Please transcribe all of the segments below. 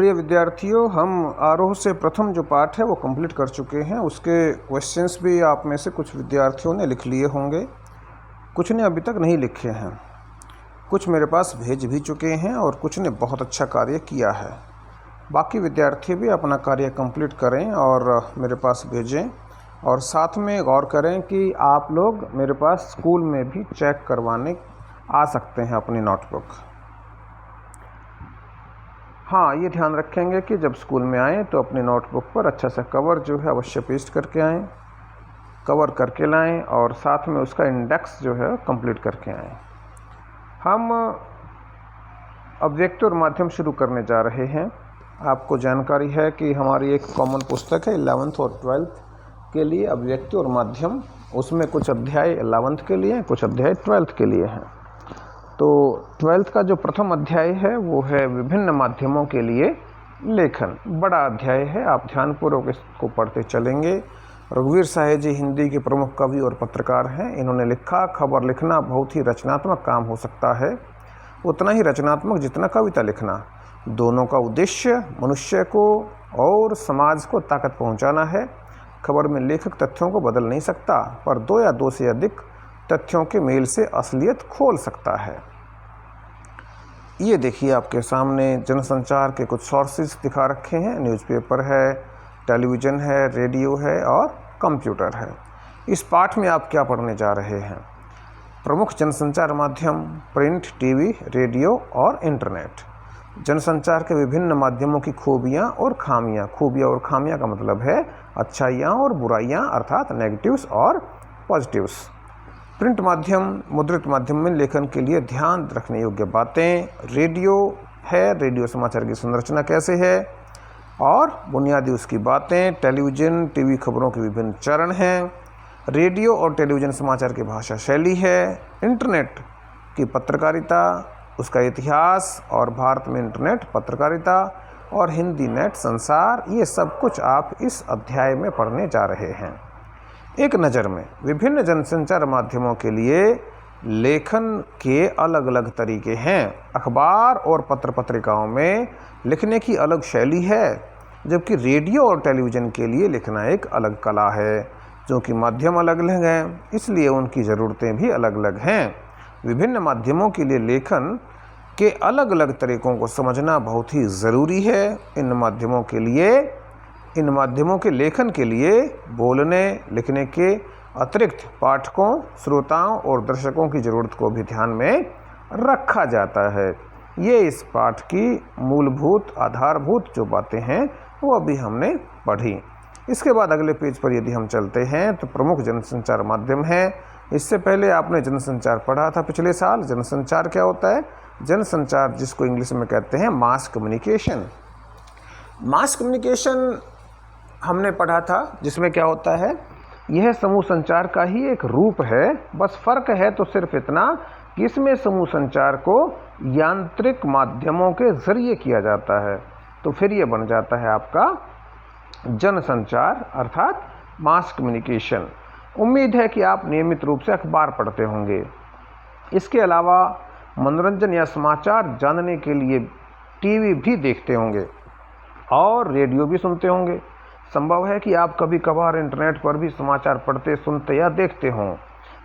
प्रिय विद्यार्थियों, हम आरोह से प्रथम जो पाठ है वो कंप्लीट कर चुके हैं। उसके क्वेश्चंस भी आप में से कुछ विद्यार्थियों ने लिख लिए होंगे, कुछ ने अभी तक नहीं लिखे हैं, कुछ मेरे पास भेज भी चुके हैं और कुछ ने बहुत अच्छा कार्य किया है। बाकी विद्यार्थी भी अपना कार्य कंप्लीट करें और मेरे पास भेजें, और साथ में गौर करें कि आप लोग मेरे पास स्कूल में भी चेक करवाने आ सकते हैं अपनी नोटबुक। हाँ, ये ध्यान रखेंगे कि जब स्कूल में आएँ तो अपनी नोटबुक पर अच्छा सा कवर जो है अवश्य पेस्ट करके आएँ, कवर करके लाएँ और साथ में उसका इंडेक्स जो है कंप्लीट करके आएँ। हम अव्यक्ति और माध्यम शुरू करने जा रहे हैं। आपको जानकारी है कि हमारी एक कॉमन पुस्तक है 11th और 12th के लिए, अव्यक्ति और माध्यम। उसमें कुछ अध्याय 11th के लिए, कुछ अध्याय 12th के लिए हैं। तो 12th का जो प्रथम अध्याय है वो है विभिन्न माध्यमों के लिए लेखन। बड़ा अध्याय है, आप ध्यानपूर्वक इसको पढ़ते चलेंगे। रघुवीर साहे जी हिंदी के प्रमुख कवि और पत्रकार हैं। इन्होंने लिखा, खबर लिखना बहुत ही रचनात्मक काम हो सकता है, उतना ही रचनात्मक जितना कविता लिखना। दोनों का उद्देश्य मनुष्य को और समाज को ताकत पहुंचाना है। खबर में लेखक तथ्यों को बदल नहीं सकता, पर दो या दो से अधिक तथ्यों के मेल से असलियत खोल सकता है। ये देखिए आपके सामने जनसंचार के कुछ सोर्सेज दिखा रखे हैं। न्यूज़पेपर है, टेलीविज़न है, रेडियो है और कंप्यूटर है। इस पाठ में आप क्या पढ़ने जा रहे हैं? प्रमुख जनसंचार माध्यम प्रिंट, टीवी, रेडियो और इंटरनेट। जनसंचार के विभिन्न माध्यमों की खूबियाँ और खामियाँ। खूबियाँ और खामियाँ का मतलब है अच्छाइयाँ और बुराइयाँ, अर्थात नेगेटिव्स और पॉजिटिव्स। प्रिंट माध्यम, मुद्रित माध्यम में लेखन के लिए ध्यान रखने योग्य बातें। रेडियो है, रेडियो समाचार की संरचना कैसे है और बुनियादी उसकी बातें। टेलीविज़न, टीवी खबरों के विभिन्न चरण हैं। रेडियो और टेलीविज़न समाचार की भाषा शैली है। इंटरनेट की पत्रकारिता, उसका इतिहास और भारत में इंटरनेट पत्रकारिता और हिंदी नेट संसार, ये सब कुछ आप इस अध्याय में पढ़ने जा रहे हैं। एक नज़र में विभिन्न जनसंचार माध्यमों के लिए लेखन के अलग अलग तरीके हैं। अखबार और पत्र पत्रिकाओं में लिखने की अलग शैली है, जबकि रेडियो और टेलीविज़न के लिए लिखना एक अलग कला है। क्योंकि माध्यम अलग अलग हैं, इसलिए उनकी ज़रूरतें भी अलग अलग हैं। विभिन्न माध्यमों के लिए लेखन के अलग अलग तरीक़ों को समझना बहुत ही ज़रूरी है। इन माध्यमों के लेखन के लिए बोलने लिखने के अतिरिक्त पाठकों, श्रोताओं और दर्शकों की ज़रूरत को भी ध्यान में रखा जाता है। ये इस पाठ की मूलभूत आधारभूत जो बातें हैं वो अभी हमने पढ़ी। इसके बाद अगले पेज पर यदि हम चलते हैं तो प्रमुख जनसंचार माध्यम है। इससे पहले आपने जनसंचार पढ़ा था पिछले साल। जनसंचार क्या होता है? जनसंचार, जिसको इंग्लिश में कहते हैं मास कम्युनिकेशन। मास कम्युनिकेशन हमने पढ़ा था, जिसमें क्या होता है, यह समूह संचार का ही एक रूप है। बस फ़र्क है तो सिर्फ इतना कि इसमें समूह संचार को यांत्रिक माध्यमों के ज़रिए किया जाता है। तो फिर ये बन जाता है आपका जनसंचार अर्थात मास कम्युनिकेशन। उम्मीद है कि आप नियमित रूप से अखबार पढ़ते होंगे। इसके अलावा मनोरंजन या समाचार जानने के लिए टीवी भी देखते होंगे और रेडियो भी सुनते होंगे। संभव है कि आप कभी कभार इंटरनेट पर भी समाचार पढ़ते, सुनते या देखते हों।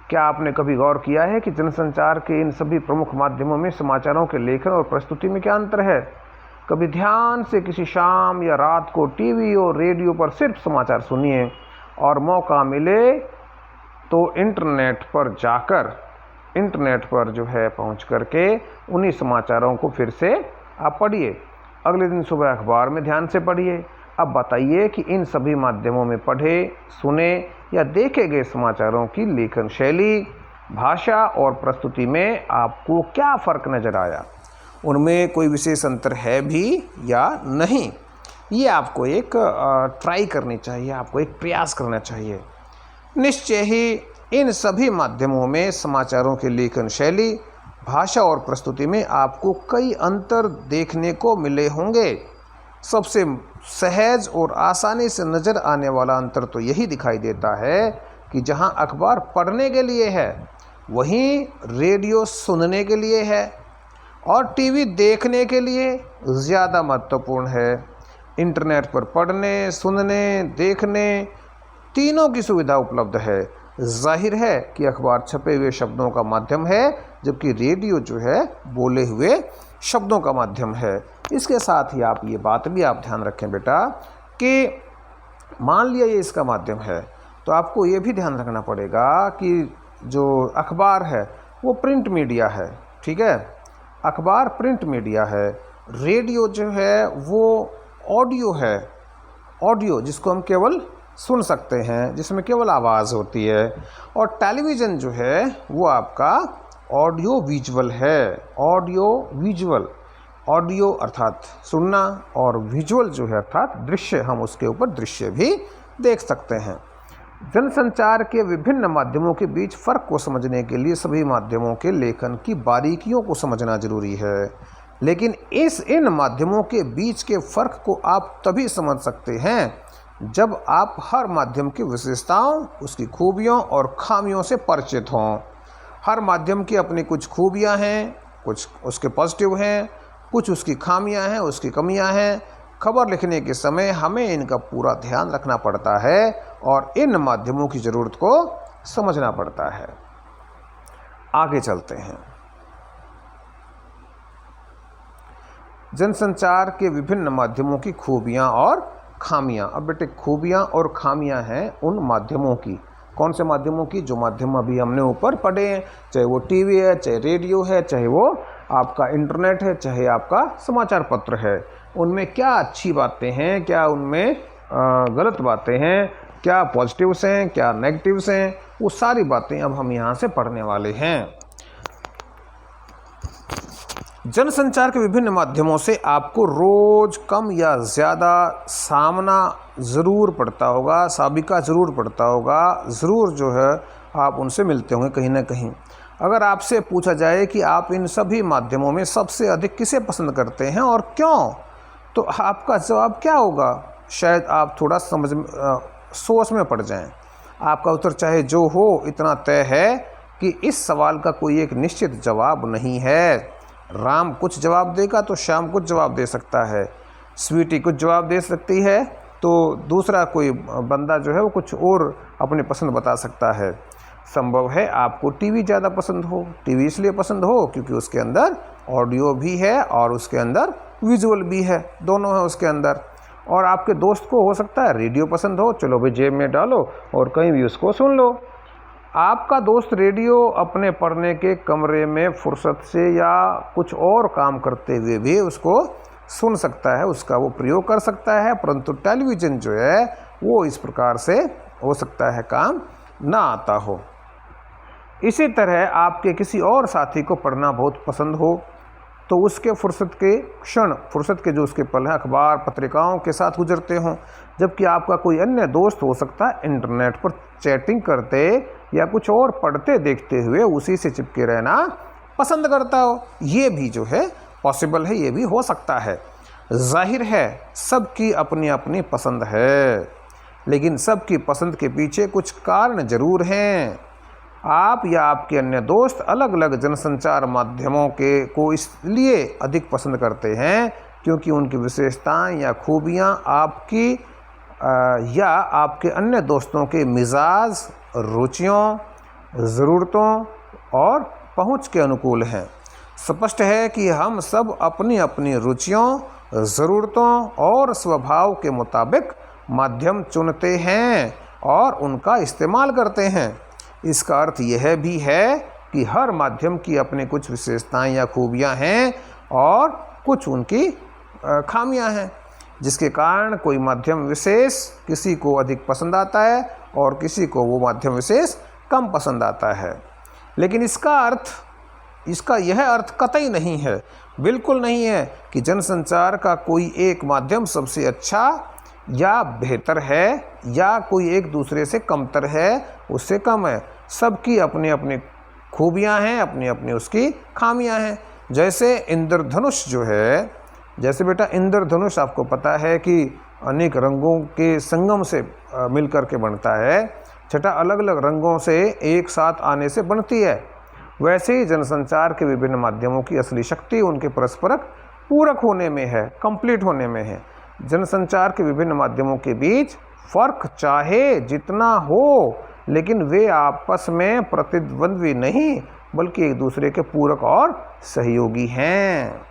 क्या आपने कभी गौर किया है कि जनसंचार के इन सभी प्रमुख माध्यमों में समाचारों के लेखन और प्रस्तुति में क्या अंतर है? कभी ध्यान से किसी शाम या रात को टीवी और रेडियो पर सिर्फ समाचार सुनिए और मौका मिले तो इंटरनेट पर जो है पहुंच करके उन्हीं समाचारों को फिर से आप पढ़िए। अगले दिन सुबह अखबार में ध्यान से पढ़िए। अब बताइए कि इन सभी माध्यमों में पढ़े, सुने या देखे गए समाचारों की लेखन शैली, भाषा और प्रस्तुति में आपको क्या फ़र्क नज़र आया? उनमें कोई विशेष अंतर है भी या नहीं? ये आपको एक ट्राई करनी चाहिए, आपको एक प्रयास करना चाहिए। निश्चय ही इन सभी माध्यमों में समाचारों की लेखन शैली, भाषा और प्रस्तुति में आपको कई अंतर देखने को मिले होंगे। सबसे सहज और आसानी से नज़र आने वाला अंतर तो यही दिखाई देता है कि जहां अखबार पढ़ने के लिए है, वहीं रेडियो सुनने के लिए है। और टीवी देखने के लिए ज़्यादा महत्वपूर्ण है। इंटरनेट पर पढ़ने, सुनने, देखने तीनों की सुविधा उपलब्ध है। जाहिर है कि अखबार छपे हुए शब्दों का माध्यम है, जबकि रेडियो जो है बोले हुए शब्दों का माध्यम है। इसके साथ ही आप ये बात भी आप ध्यान रखें बेटा कि मान लिया ये इसका माध्यम है, तो आपको ये भी ध्यान रखना पड़ेगा कि जो अखबार है वो प्रिंट मीडिया है, ठीक है। अखबार प्रिंट मीडिया है, रेडियो जो है वो ऑडियो है, ऑडियो जिसको हम केवल सुन सकते हैं, जिसमें केवल आवाज़ होती है। और टेलीविज़न जो है वो आपका ऑडियो विजुअल है, ऑडियो विजुअल, ऑडियो अर्थात सुनना और विजुअल जो है अर्थात दृश्य, हम उसके ऊपर दृश्य भी देख सकते हैं। जनसंचार के विभिन्न माध्यमों के बीच फ़र्क को समझने के लिए सभी माध्यमों के लेखन की बारीकियों को समझना जरूरी है। लेकिन इन माध्यमों के बीच के फ़र्क को आप तभी समझ सकते हैं जब आप हर माध्यम की विशेषताओं, उसकी खूबियों और खामियों से परिचित हों। हर माध्यम की अपनी कुछ खूबियां हैं, कुछ उसके पॉजिटिव हैं, कुछ उसकी खामियां हैं, उसकी कमियां हैं। खबर लिखने के समय हमें इनका पूरा ध्यान रखना पड़ता है और इन माध्यमों की ज़रूरत को समझना पड़ता है। आगे चलते हैं। जनसंचार के विभिन्न माध्यमों की खूबियां और खामियां। अब बेटे खूबियां और खामियां हैं उन माध्यमों की। कौन से माध्यमों की? जो माध्यम अभी हमने ऊपर पढ़े हैं, चाहे वो टीवी है, चाहे रेडियो है, चाहे वो आपका इंटरनेट है, चाहे आपका समाचार पत्र है। उनमें क्या अच्छी बातें हैं, क्या उनमें गलत बातें हैं, क्या पॉजिटिव्स हैं, क्या नेगेटिव्स हैं, वो सारी बातें अब हम यहाँ से पढ़ने वाले हैं। जनसंचार के विभिन्न माध्यमों से आपको रोज़ कम या ज़्यादा सामना ज़रूर पड़ता होगा, साबिका ज़रूर पड़ता होगा, ज़रूर जो है आप उनसे मिलते होंगे कहीं ना कहीं। अगर आपसे पूछा जाए कि आप इन सभी माध्यमों में सबसे अधिक किसे पसंद करते हैं और क्यों, तो आपका जवाब क्या होगा? शायद आप थोड़ा सोच में पड़ जाएं। आपका उत्तर चाहे जो हो, इतना तय है कि इस सवाल का कोई एक निश्चित जवाब नहीं है। राम कुछ जवाब देगा तो श्याम कुछ जवाब दे सकता है, स्वीटी कुछ जवाब दे सकती है, तो दूसरा कोई बंदा जो है वो कुछ और अपनी पसंद बता सकता है। संभव है आपको टीवी ज़्यादा पसंद हो। टीवी इसलिए पसंद हो क्योंकि उसके अंदर ऑडियो भी है और उसके अंदर विजुअल भी है, दोनों है उसके अंदर। और आपके दोस्त को हो सकता है रेडियो पसंद हो, चलो भाई जेब में डालो और कहीं भी उसको सुन लो। आपका दोस्त रेडियो अपने पढ़ने के कमरे में फुर्सत से या कुछ और काम करते हुए भी उसको सुन सकता है, उसका वो प्रयोग कर सकता है। परंतु टेलीविज़न जो है वो इस प्रकार से हो सकता है काम ना आता हो। इसी तरह आपके किसी और साथी को पढ़ना बहुत पसंद हो तो उसके फुर्सत के क्षण, फुर्सत के जो उसके पल हैं अखबार पत्रिकाओं के साथ गुजरते हों, जबकि आपका कोई अन्य दोस्त हो सकता है इंटरनेट पर चैटिंग करते या कुछ और पढ़ते देखते हुए उसी से चिपके रहना पसंद करता हो। ये भी जो है पॉसिबल है, ये भी हो सकता है। जाहिर है सबकी अपनी अपनी पसंद है, लेकिन सबकी पसंद के पीछे कुछ कारण जरूर हैं। आप या आपके अन्य दोस्त अलग अलग जनसंचार माध्यमों को इसलिए अधिक पसंद करते हैं क्योंकि उनकी विशेषताएं या खूबियां आपकी या आपके अन्य दोस्तों के मिजाज, रुचियों, ज़रूरतों और पहुंच के अनुकूल हैं। स्पष्ट है कि हम सब अपनी अपनी रुचियों, ज़रूरतों और स्वभाव के मुताबिक माध्यम चुनते हैं और उनका इस्तेमाल करते हैं। इसका अर्थ यह भी है कि हर माध्यम की अपनी कुछ विशेषताएं या खूबियां हैं और कुछ उनकी खामियां हैं, जिसके कारण कोई माध्यम विशेष किसी को अधिक पसंद आता है और किसी को वो माध्यम विशेष कम पसंद आता है। लेकिन इसका यह अर्थ कतई नहीं है, बिल्कुल नहीं है कि जनसंचार का कोई एक माध्यम सबसे अच्छा या बेहतर है या कोई एक दूसरे से कमतर है, उससे कम है। सबकी अपनी अपनी खूबियां हैं, अपनी अपनी उसकी खामियां हैं। जैसे इंद्रधनुष जो है, जैसे बेटा इंद्रधनुष आपको पता है कि अनेक रंगों के संगम से मिलकर के बनता है। छठा अलग अलग रंगों से एक साथ आने से बनती है। वैसे ही जनसंचार के विभिन्न माध्यमों की असली शक्ति उनके परस्परक पूरक होने में है, कंप्लीट होने में है। जनसंचार के विभिन्न माध्यमों के बीच फर्क चाहे जितना हो, लेकिन वे आपस में प्रतिद्वंद्वी नहीं बल्कि एक दूसरे के पूरक और सहयोगी हैं।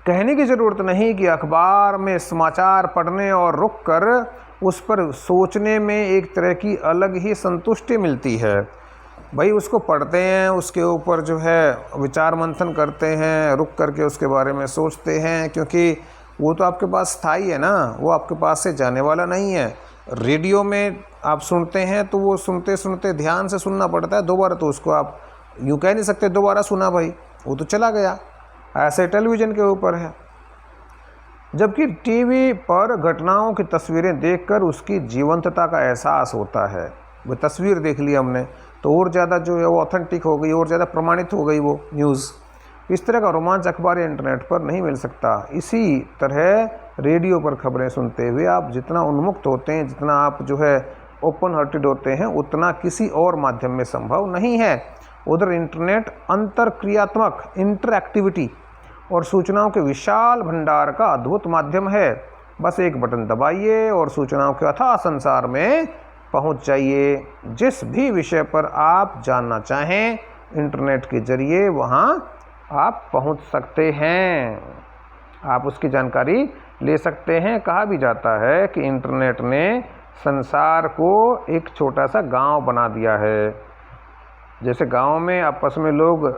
कहने की ज़रूरत नहीं कि अखबार में समाचार पढ़ने और रुक कर उस पर सोचने में एक तरह की अलग ही संतुष्टि मिलती है। भाई उसको पढ़ते हैं, उसके ऊपर जो है विचार मंथन करते हैं, रुक करके उसके बारे में सोचते हैं, क्योंकि वो तो आपके पास स्थायी है ना, वो आपके पास से जाने वाला नहीं है। रेडियो में आप सुनते हैं तो वो सुनते सुनते ध्यान से सुनना पड़ता है, दोबारा तो उसको आप यूँ कह नहीं सकते दोबारा सुना भाई, वो तो चला गया। ऐसे टेलीविज़न के ऊपर है। जबकि टीवी पर घटनाओं की तस्वीरें देखकर उसकी जीवंतता का एहसास होता है। वो तस्वीर देख ली हमने तो और ज़्यादा जो है वो ऑथेंटिक हो गई, और ज़्यादा प्रमाणित हो गई वो न्यूज़। इस तरह का रोमांच अखबार या इंटरनेट पर नहीं मिल सकता। इसी तरह रेडियो पर खबरें सुनते हुए आप जितना उन्मुक्त होते हैं, जितना आप जो है ओपन हार्टेड होते हैं, उतना किसी और माध्यम में संभव नहीं है। उधर इंटरनेट अंतरक्रियात्मक इंटरएक्टिविटी और सूचनाओं के विशाल भंडार का अद्भुत माध्यम है। बस एक बटन दबाइए और सूचनाओं के अथाह संसार में पहुंच जाइए। जिस भी विषय पर आप जानना चाहें, इंटरनेट के जरिए वहां आप पहुंच सकते हैं, आप उसकी जानकारी ले सकते हैं। कहा भी जाता है कि इंटरनेट ने संसार को एक छोटा सा गांव बना दिया है। जैसे गांव में आपस में लोग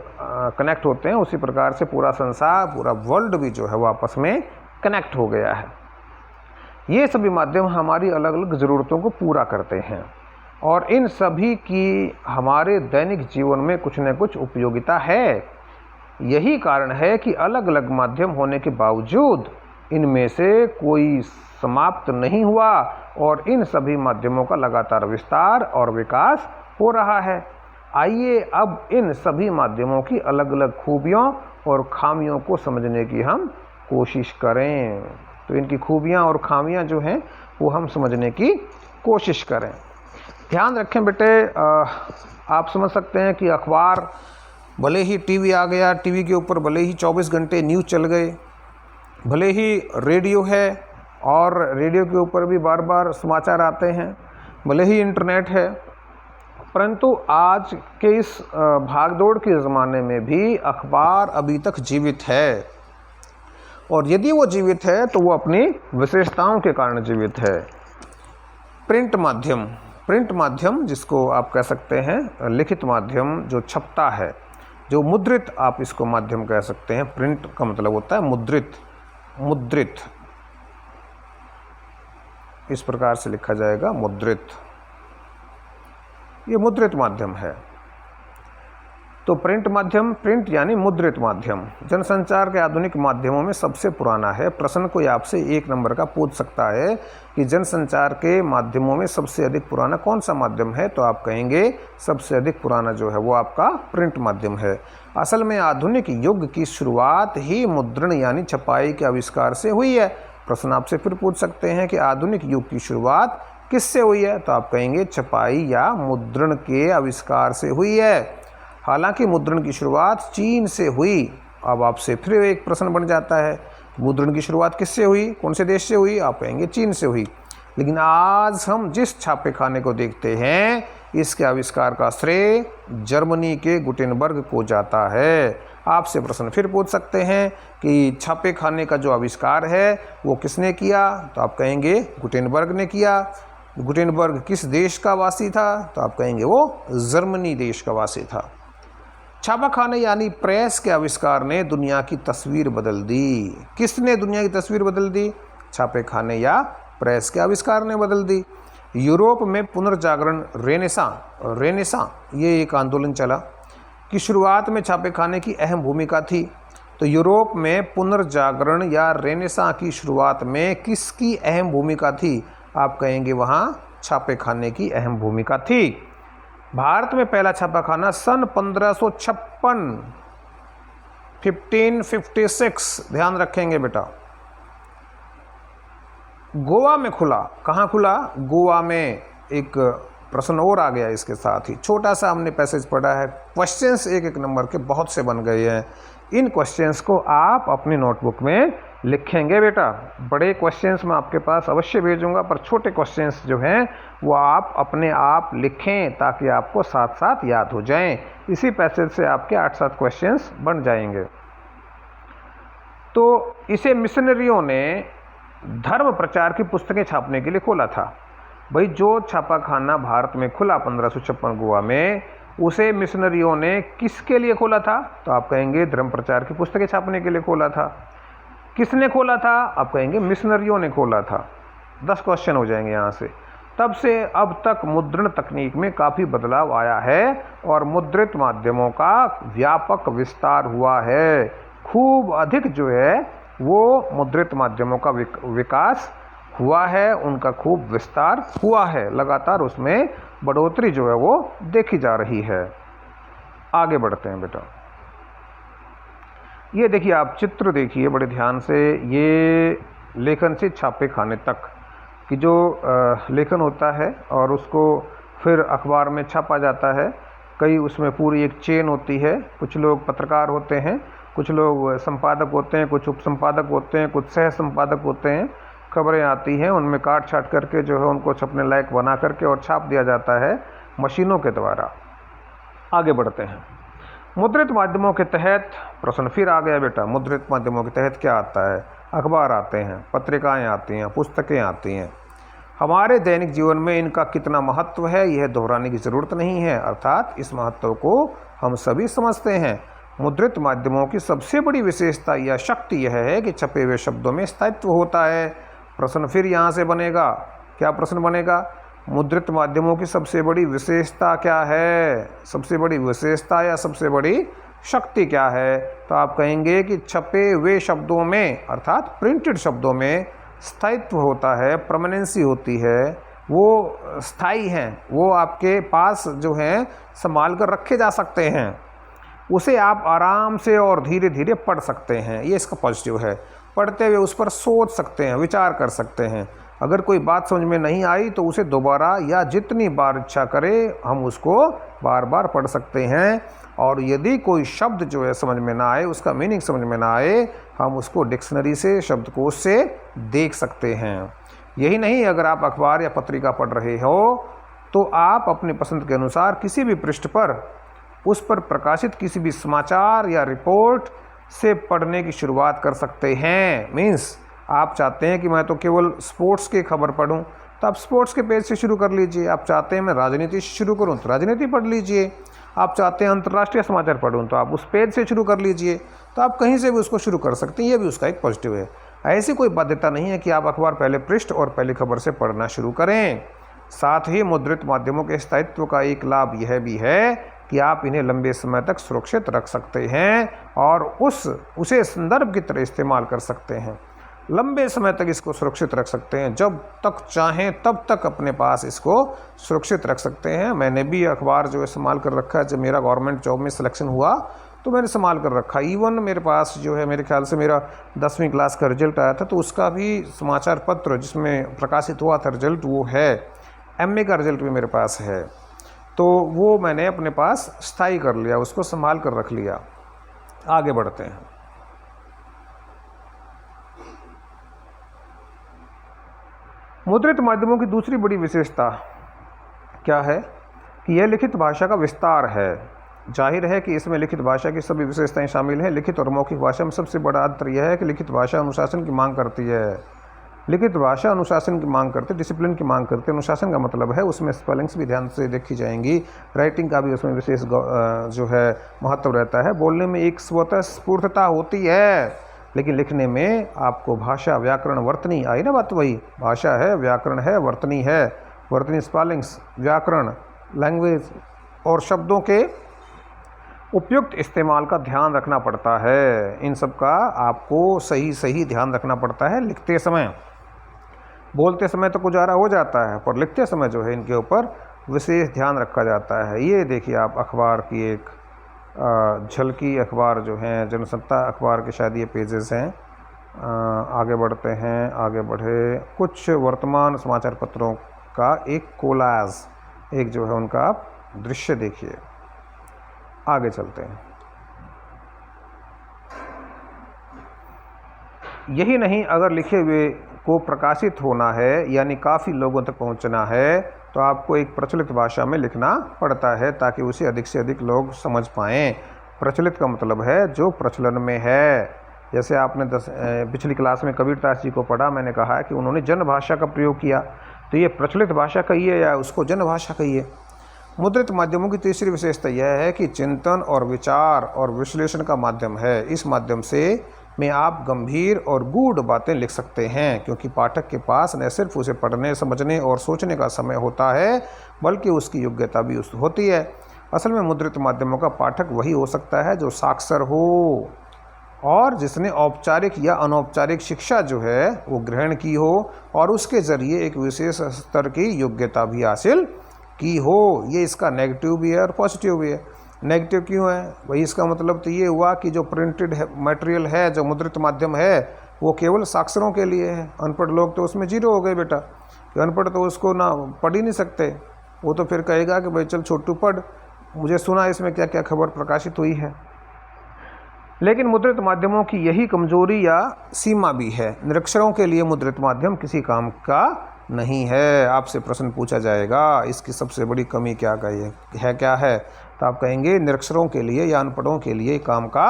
कनेक्ट होते हैं, उसी प्रकार से पूरा संसार, पूरा वर्ल्ड भी जो है वो आपस में कनेक्ट हो गया है। ये सभी माध्यम हमारी अलग अलग ज़रूरतों को पूरा करते हैं और इन सभी की हमारे दैनिक जीवन में कुछ न कुछ उपयोगिता है। यही कारण है कि अलग अलग माध्यम होने के बावजूद इनमें से कोई समाप्त नहीं हुआ और इन सभी माध्यमों का लगातार विस्तार और विकास हो रहा है। आइए अब इन सभी माध्यमों की अलग अलग खूबियों और खामियों को समझने की हम कोशिश करें। तो इनकी खूबियां और खामियां जो हैं वो हम समझने की कोशिश करें। ध्यान रखें बेटे, आप समझ सकते हैं कि अखबार, भले ही टीवी आ गया, टीवी के ऊपर भले ही 24 घंटे न्यूज़ चल गए, भले ही रेडियो है और रेडियो के ऊपर भी बार बार समाचार आते हैं, भले ही इंटरनेट है, परंतु आज के इस भागदौड़ के ज़माने में भी अखबार अभी तक जीवित है। और यदि वो जीवित है तो वो अपनी विशेषताओं के कारण जीवित है। प्रिंट माध्यम जिसको आप कह सकते हैं लिखित माध्यम, जो छपता है, जो मुद्रित, आप इसको माध्यम कह सकते हैं। प्रिंट का मतलब होता है मुद्रित, इस प्रकार से लिखा जाएगा मुद्रित, ये मुद्रित माध्यम है। तो प्रिंट यानी मुद्रित माध्यम जनसंचार के आधुनिक माध्यमों में सबसे पुराना है। प्रश्न कोई आपसे 1 नंबर का पूछ सकता है कि जनसंचार के माध्यमों में सबसे अधिक पुराना कौन सा माध्यम है, तो आप कहेंगे सबसे अधिक पुराना जो है वो आपका प्रिंट माध्यम है। असल में आधुनिक युग की शुरुआत ही मुद्रण यानी छपाई के आविष्कार से हुई है। प्रश्न आपसे फिर पूछ सकते हैं कि आधुनिक युग की शुरुआत किससे हुई है, तो आप कहेंगे छपाई या मुद्रण के आविष्कार से हुई है। हालांकि मुद्रण की शुरुआत चीन से हुई। अब आपसे फिर एक प्रश्न बन जाता है, मुद्रण की शुरुआत किससे हुई, कौन से देश से हुई, आप कहेंगे चीन से हुई। लेकिन आज हम जिस छापेखाने को देखते हैं, इसके आविष्कार का श्रेय जर्मनी के गुटेनबर्ग को जाता है। आपसे प्रश्न फिर पूछ सकते हैं कि छापेखाने का जो आविष्कार है वो किसने किया, तो आप कहेंगे गुटेनबर्ग ने किया। गुटेनबर्ग किस देश का वासी था, तो आप कहेंगे वो जर्मनी देश का वासी था। छापाखाने यानी प्रेस के आविष्कार ने दुनिया की तस्वीर बदल दी। किसने दुनिया की तस्वीर बदल दी? छापेखाने या प्रेस के आविष्कार ने बदल दी। यूरोप में पुनर्जागरण रेनेसां ये एक आंदोलन चला कि शुरुआत में छापेखाने की अहम भूमिका थी। तो यूरोप में पुनर्जागरण या रेनेसां की शुरुआत में किसकी अहम भूमिका थी? आप कहेंगे वहाँ छापेखाने की अहम भूमिका थी। भारत में पहला छापाखाना सन 1556 ध्यान रखेंगे बेटा, गोवा में खुला। कहाँ खुला? गोवा में एक प्रश्न और आ गया इसके साथ ही, छोटा सा हमने पैसेज पढ़ा है, क्वेश्चंस एक एक नंबर के बहुत से बन गए हैं। इन क्वेश्चंस को आप अपनी नोटबुक में लिखेंगे बेटा। बड़े क्वेश्चंस मैं आपके पास अवश्य भेजूंगा, पर छोटे क्वेश्चंस जो हैं वो आप अपने आप लिखें ताकि आपको साथ साथ याद हो जाएं। इसी पैसेज से आपके 8-7 क्वेश्चंस बन जाएंगे। तो इसे मिशनरियों ने धर्म प्रचार की पुस्तकें छापने के लिए खोला था। भाई जो छापाखाना भारत में खुला 1556 गोवा में, उसे मिशनरियों ने किसके लिए खोला था? तो आप कहेंगे धर्म प्रचार की पुस्तकें छापने के लिए खोला था। किसने खोला था? आप कहेंगे मिशनरियों ने खोला था। 10 क्वेश्चन हो जाएंगे यहाँ से। तब से अब तक मुद्रण तकनीक में काफ़ी बदलाव आया है और मुद्रित माध्यमों का व्यापक विस्तार हुआ है। खूब अधिक जो है वो मुद्रित माध्यमों का विकास हुआ है, उनका खूब विस्तार हुआ है, लगातार उसमें बढ़ोतरी जो है वो देखी जा रही है। आगे बढ़ते हैं बेटा। ये देखिए, आप चित्र देखिए बड़े ध्यान से। ये लेखन से छापे खाने तक कि जो लेखन होता है और उसको फिर अखबार में छापा जाता है। कई उसमें पूरी एक चेन होती है। कुछ लोग पत्रकार होते हैं, कुछ लोग संपादक होते हैं, कुछ उप संपादक होते हैं, कुछ सह संपादक होते हैं। खबरें आती हैं, उनमें काट छाट करके जो है उनको छपने लायक बना करके और छाप दिया जाता है मशीनों के द्वारा। आगे बढ़ते हैं। मुद्रित माध्यमों के तहत प्रश्न फिर आ गया बेटा। मुद्रित माध्यमों के तहत क्या आता है? अखबार आते हैं, पत्रिकाएं आती हैं, पुस्तकें आती हैं। हमारे दैनिक जीवन में इनका कितना महत्व है यह दोहराने की ज़रूरत नहीं है, अर्थात इस महत्व को हम सभी समझते हैं। मुद्रित माध्यमों की सबसे बड़ी विशेषता या शक्ति यह है कि छपे हुए शब्दों में स्थायित्व होता है। प्रश्न फिर यहाँ से बनेगा। क्या प्रश्न बनेगा? मुद्रित माध्यमों की सबसे बड़ी विशेषता क्या है? सबसे बड़ी विशेषता या सबसे बड़ी शक्ति क्या है? तो आप कहेंगे कि छपे हुए शब्दों में अर्थात प्रिंटेड शब्दों में स्थायित्व होता है, परमानेंसी होती है, वो स्थायी हैं, वो आपके पास जो हैं संभाल कर रखे जा सकते हैं। उसे आप आराम से और धीरे धीरे पढ़ सकते हैं, ये इसका पॉजिटिव है। पढ़ते हुए उस पर सोच सकते हैं, विचार कर सकते हैं। अगर कोई बात समझ में नहीं आई तो उसे दोबारा या जितनी बार इच्छा करे हम उसको बार बार पढ़ सकते हैं। और यदि कोई शब्द जो है समझ में ना आए, उसका मीनिंग समझ में ना आए, हम उसको डिक्शनरी से, शब्दकोश से देख सकते हैं। यही नहीं, अगर आप अखबार या पत्रिका पढ़ रहे हो तो आप अपनी पसंद के अनुसार किसी भी पृष्ठ पर उस पर प्रकाशित किसी भी समाचार या रिपोर्ट से पढ़ने की शुरुआत कर सकते हैं। मीन्स आप चाहते हैं कि मैं तो केवल स्पोर्ट्स की खबर पढूं, तो आप स्पोर्ट्स के पेज से शुरू कर लीजिए। आप चाहते हैं मैं राजनीति से शुरू करूं, तो राजनीति पढ़ लीजिए। आप चाहते हैं अंतर्राष्ट्रीय समाचार पढूं, तो आप उस पेज से शुरू कर लीजिए। तो आप कहीं से भी उसको शुरू कर सकते हैं, ये भी उसका एक पॉजिटिव है। ऐसी कोई बाध्यता नहीं है कि आप अखबार पहले पृष्ठ और पहली खबर से पढ़ना शुरू करें। साथ ही मुद्रित माध्यमों के स्थायित्व का एक लाभ यह भी है कि आप इन्हें लंबे समय तक सुरक्षित रख सकते हैं और उसे संदर्भ की तरह इस्तेमाल कर सकते हैं। लंबे समय तक इसको सुरक्षित रख सकते हैं, जब तक चाहें तब तक अपने पास इसको सुरक्षित रख सकते हैं। मैंने भी अखबार जो है संभाल कर रखा है। जब मेरा गवर्नमेंट जॉब में सिलेक्शन हुआ तो मैंने संभाल कर रखा। इवन मेरे पास जो है, मेरे ख्याल से मेरा 10वीं क्लास का रिजल्ट आया था, तो उसका भी समाचार पत्र जिसमें प्रकाशित हुआ था रिजल्ट, वो है। MA का रिजल्ट भी मेरे पास है, तो वो मैंने अपने पास स्थायी कर लिया, उसको संभाल कर रख लिया। आगे बढ़ते हैं। मुद्रित माध्यमों की दूसरी बड़ी विशेषता क्या है कि यह लिखित भाषा का विस्तार है। जाहिर है कि इसमें लिखित भाषा की सभी विशेषताएं शामिल हैं। लिखित और मौखिक भाषा में सबसे बड़ा अंतर यह है कि लिखित भाषा अनुशासन की मांग करती है। लिखित भाषा अनुशासन की मांग करते, डिसिप्लिन की मांग करते। अनुशासन का मतलब है उसमें स्पेलिंग्स भी ध्यान से देखी जाएंगी, राइटिंग का भी उसमें विशेष जो है महत्व रहता है। बोलने में एक स्वतः स्फूर्तता होती है, लेकिन लिखने में आपको भाषा, व्याकरण, वर्तनी, आई ना बात वही। भाषा है, व्याकरण है, वर्तनी है। वर्तनी, स्पेलिंग्स, व्याकरण, लैंग्वेज और शब्दों के उपयुक्त इस्तेमाल का ध्यान रखना पड़ता है। इन सब का आपको सही ध्यान रखना पड़ता है लिखते समय। बोलते समय तो गुजारा हो जाता है, पर लिखते समय जो है इनके ऊपर विशेष ध्यान रखा जाता है। ये देखिए आप अखबार की एक झलकी। अखबार जो हैं, जनसत्ता अखबार के शायद ये पेजेस हैं। आगे बढ़ते हैं, आगे बढ़े। कुछ वर्तमान समाचार पत्रों का एक कोलाज, एक जो है उनका आप दृश्य देखिए। आगे चलते हैं। यही नहीं, अगर लिखे हुए को प्रकाशित होना है यानी काफ़ी लोगों तक पहुंचना है तो आपको एक प्रचलित भाषा में लिखना पड़ता है ताकि उसे अधिक से अधिक लोग समझ पाएँ। प्रचलित का मतलब है जो प्रचलन में है। जैसे आपने पिछली क्लास में कबीरदास जी को पढ़ा, मैंने कहा कि उन्होंने जन भाषा का प्रयोग किया, तो ये प्रचलित भाषा कहिए या उसको जन भाषा कहिए। मुद्रित माध्यमों की तीसरी विशेषता यह है कि चिंतन और विचार और विश्लेषण का माध्यम है। इस माध्यम से में आप गंभीर और गूढ़ बातें लिख सकते हैं, क्योंकि पाठक के पास न सिर्फ उसे पढ़ने, समझने और सोचने का समय होता है बल्कि उसकी योग्यता भी होती है। असल में मुद्रित माध्यमों का पाठक वही हो सकता है जो साक्षर हो और जिसने औपचारिक या अनौपचारिक शिक्षा जो है वो ग्रहण की हो और उसके ज़रिए एक विशेष स्तर की योग्यता भी हासिल की हो। ये इसका नेगेटिव भी है और पॉजिटिव भी है। नेगेटिव क्यों है भाई? इसका मतलब तो ये हुआ कि जो प्रिंटेड मटेरियल है, जो मुद्रित माध्यम है, वो केवल साक्षरों के लिए है। अनपढ़ लोग तो उसमें जीरो हो गए बेटा, कि अनपढ़ तो उसको ना पढ़ ही नहीं सकते। वो तो फिर कहेगा कि भाई चल छोटू पढ़, मुझे सुना इसमें क्या क्या खबर प्रकाशित हुई है। लेकिन मुद्रित माध्यमों की यही कमजोरी या सीमा भी है। निरक्षरों के लिए मुद्रित माध्यम किसी काम का नहीं है। आपसे प्रश्न पूछा जाएगा इसकी सबसे बड़ी कमी क्या है, क्या है, तो आप कहेंगे निरक्षरों के लिए या अनपढ़ों के लिए काम का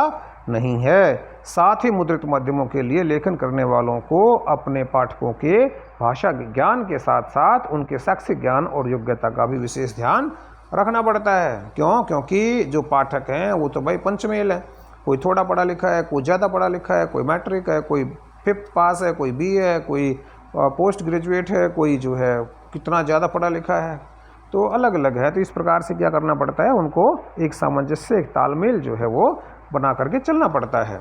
नहीं है। साथ ही मुद्रित माध्यमों के लिए लेखन करने वालों को अपने पाठकों के भाषा ज्ञान के साथ साथ उनके शैक्षिक ज्ञान और योग्यता का भी विशेष ध्यान रखना पड़ता है। क्यों? क्योंकि जो पाठक हैं वो तो भाई पंचमेल है। कोई थोड़ा पढ़ा लिखा है, कोई ज़्यादा पढ़ा लिखा है, कोई मैट्रिक है, कोई 5th पास है, कोई BA है, कोई पोस्ट ग्रेजुएट है, कोई जो है कितना ज़्यादा पढ़ा लिखा है, तो अलग अलग है। तो इस प्रकार से क्या करना पड़ता है, उनको एक सामंजस्य, एक तालमेल जो है वो बना करके चलना पड़ता है।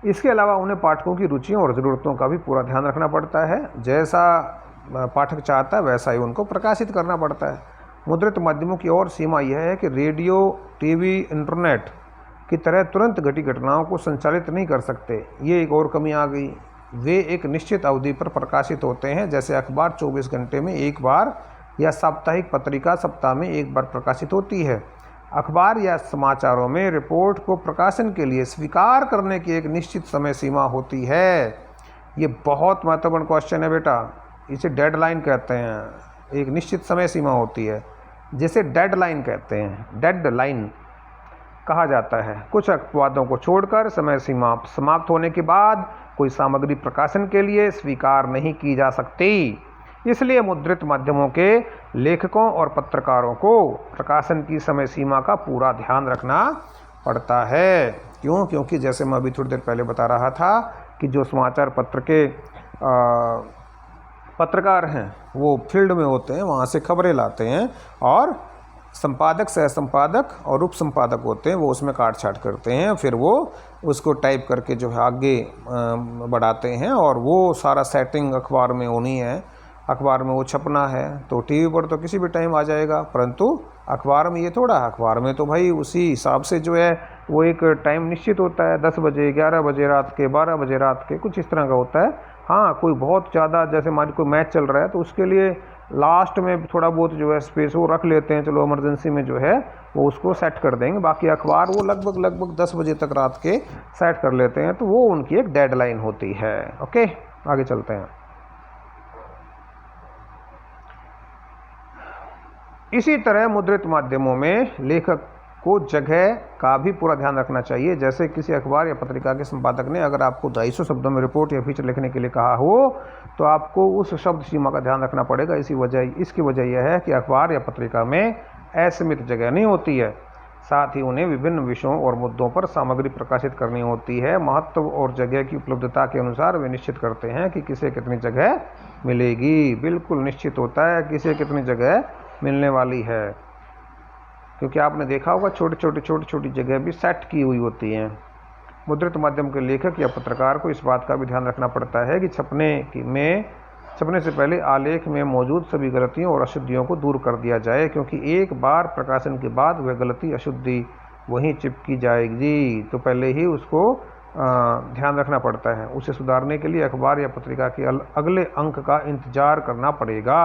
इसके अलावा उन्हें पाठकों की रुचियों और ज़रूरतों का भी पूरा ध्यान रखना पड़ता है। जैसा पाठक चाहता है वैसा ही उनको प्रकाशित करना पड़ता है। मुद्रित माध्यमों की और सीमा यह है कि रेडियो, TV, इंटरनेट की तरह तुरंत घटी घटनाओं को संचालित नहीं कर सकते। ये एक और कमी आ गई। वे एक निश्चित अवधि पर प्रकाशित होते हैं। जैसे अखबार 24 घंटे में एक बार या साप्ताहिक पत्रिका सप्ताह में एक बार प्रकाशित होती है। अखबार या समाचारों में रिपोर्ट को प्रकाशन के लिए स्वीकार करने की एक निश्चित समय सीमा होती है। ये बहुत महत्वपूर्ण क्वेश्चन है बेटा, इसे डेडलाइन कहते हैं। एक निश्चित समय सीमा होती है जिसे डेडलाइन कहते हैं, डेडलाइन कहा जाता है। कुछ अपवादों को छोड़कर समय सीमा समाप्त होने के बाद कोई सामग्री प्रकाशन के लिए स्वीकार नहीं की जा सकती। इसलिए मुद्रित माध्यमों के लेखकों और पत्रकारों को प्रकाशन की समय सीमा का पूरा ध्यान रखना पड़ता है। क्यों? क्योंकि जैसे मैं अभी थोड़ी देर पहले बता रहा था कि जो समाचार पत्र के पत्रकार हैं वो फील्ड में होते हैं, वहाँ से खबरें लाते हैं और संपादक, सह संपादक और उप संपादक होते हैं, वो उसमें काट छाट करते हैं, फिर वो उसको टाइप करके जो है आगे बढ़ाते हैं और वो सारा सेटिंग अखबार में होनी है, अखबार में वो छपना है। तो TV पर तो किसी भी टाइम आ जाएगा, परंतु अखबार में ये थोड़ा, अखबार में तो भाई उसी हिसाब से जो है वो एक टाइम निश्चित होता है, 10 बजे, 11 बजे रात के, 12 बजे रात के, कुछ इस तरह का होता है। हाँ, कोई बहुत ज़्यादा, जैसे मान कोई मैच चल रहा है तो उसके लिए लास्ट में थोड़ा बहुत जो है स्पेस वो रख लेते हैं, चलो इमरजेंसी में जो है वो उसको सेट कर देंगे। बाकी अखबार वो लगभग 10 बजे तक रात के सेट कर लेते हैं, तो वो उनकी एक डेडलाइन होती है। ओके, आगे चलते हैं। इसी तरह मुद्रित माध्यमों में लेखक को जगह का भी पूरा ध्यान रखना चाहिए। जैसे किसी अखबार या पत्रिका के संपादक ने अगर आपको 250 शब्दों में रिपोर्ट या फीचर लिखने के लिए कहा हो तो आपको उस शब्द सीमा का ध्यान रखना पड़ेगा। इसकी वजह यह है कि अखबार या पत्रिका में असीमित जगह नहीं होती है। साथ ही उन्हें विभिन्न विषयों और मुद्दों पर सामग्री प्रकाशित करनी होती है। महत्व और जगह की उपलब्धता के अनुसार वे निश्चित करते हैं कि किसे कितनी जगह मिलेगी। बिल्कुल निश्चित होता है किसे कितनी जगह मिलने वाली है, क्योंकि आपने देखा होगा छोटी छोटी जगह भी सेट की हुई होती हैं। मुद्रित माध्यम के लेखक या पत्रकार को इस बात का भी ध्यान रखना पड़ता है कि छपने से पहले आलेख में मौजूद सभी गलतियों और अशुद्धियों को दूर कर दिया जाए, क्योंकि एक बार प्रकाशन के बाद वह गलती, अशुद्धि वहीं चिपकी जाएगी। तो पहले ही उसको ध्यान रखना पड़ता है। उसे सुधारने के लिए अखबार या पत्रिका के अगले अंक का इंतजार करना पड़ेगा।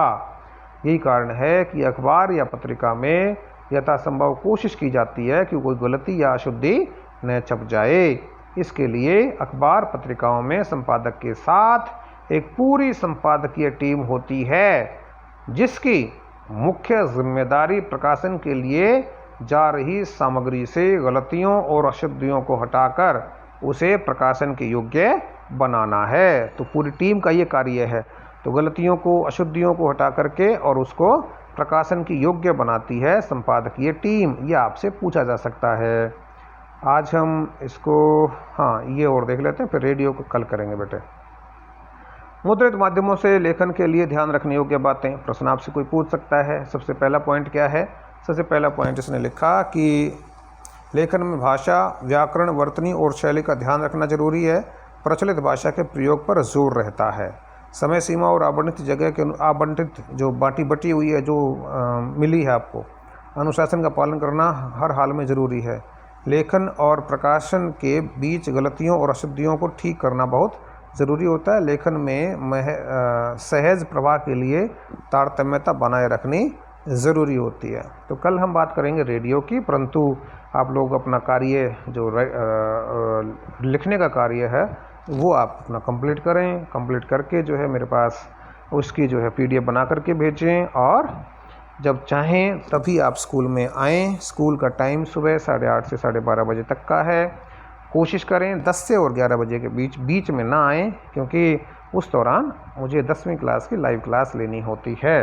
यही कारण है कि अखबार या पत्रिका में यथासंभव कोशिश की जाती है कि कोई गलती या अशुद्धि न छप जाए। इसके लिए अखबार पत्रिकाओं में संपादक के साथ एक पूरी संपादकीय टीम होती है, जिसकी मुख्य जिम्मेदारी प्रकाशन के लिए जा रही सामग्री से गलतियों और अशुद्धियों को हटाकर उसे प्रकाशन के योग्य बनाना है। तो पूरी टीम का ये कार्य है। तो गलतियों को, अशुद्धियों को हटा करके और उसको प्रकाशन की योग्य बनाती है संपादकीय टीम। ये आपसे पूछा जा सकता है। आज हम इसको ये और देख लेते हैं, फिर रेडियो को कल करेंगे बेटे। मुद्रित माध्यमों से लेखन के लिए ध्यान रखने योग्य बातें, प्रश्न आपसे कोई पूछ सकता है। सबसे पहला पॉइंट क्या है? सबसे पहला पॉइंट इसने लिखा कि लेखन में भाषा, व्याकरण, वर्तनी और शैली का ध्यान रखना जरूरी है। प्रचलित भाषा के प्रयोग पर जोर रहता है। समय सीमा और आवंटित जगह के आवंटित जो बटी हुई है, जो मिली है आपको, अनुशासन का पालन करना हर हाल में ज़रूरी है। लेखन और प्रकाशन के बीच गलतियों और अशुद्धियों को ठीक करना बहुत ज़रूरी होता है। लेखन में सहज प्रवाह के लिए तारतम्यता बनाए रखनी ज़रूरी होती है। तो कल हम बात करेंगे रेडियो की, परंतु आप लोग अपना कार्य जो लिखने का कार्य है वो आप अपना कंप्लीट करें। कंप्लीट करके जो है मेरे पास उसकी जो है PDF बना करके भेजें, और जब चाहें तभी आप स्कूल में आएँ। स्कूल का टाइम सुबह 8:30 से 12:30 बजे तक का है। कोशिश करें 10 से और 11 बजे के बीच में ना आएँ, क्योंकि उस दौरान मुझे 10वीं क्लास की लाइव क्लास लेनी होती है।